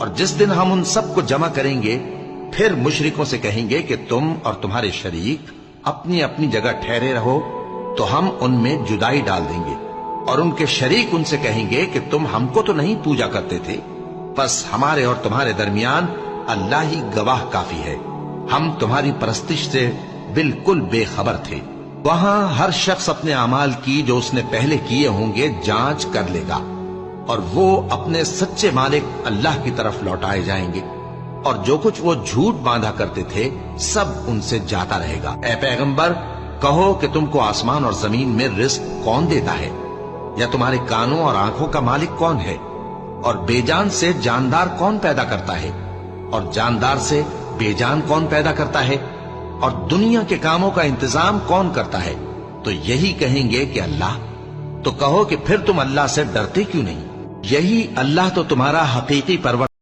اور جس دن ہم ان سب کو جمع کریں گے پھر مشرکوں سے کہیں گے کہ تم اور تمہارے شریک اپنی اپنی جگہ ٹھہرے رہو تو ہم ان میں جدائی ڈال دیں گے، اور ان کے شریک ان سے کہیں گے کہ تم ہم کو تو نہیں پوجا کرتے تھے، بس ہمارے اور تمہارے درمیان اللہ ہی گواہ کافی ہے، ہم تمہاری پرستش سے بالکل بے خبر تھے۔ وہاں ہر شخص اپنے اعمال کی جو اس نے پہلے کیے ہوں گے جانچ کر لے گا، اور وہ اپنے سچے مالک اللہ کی طرف لوٹائے جائیں گے، اور جو کچھ وہ جھوٹ باندھا کرتے تھے سب ان سے جاتا رہے گا۔ اے پیغمبر کہو کہ تم کو آسمان اور زمین میں رزق کون دیتا ہے، یا تمہارے کانوں اور آنکھوں کا مالک کون ہے، اور بے جان سے جاندار کون پیدا کرتا ہے، اور جاندار سے بے جان کون پیدا کرتا ہے، اور دنیا کے کاموں کا انتظام کون کرتا ہے؟ تو یہی کہیں گے کہ اللہ۔ تو کہو کہ پھر تم اللہ سے ڈرتے کیوں نہیں؟ یہی اللہ تو تمہارا حقیقی پرور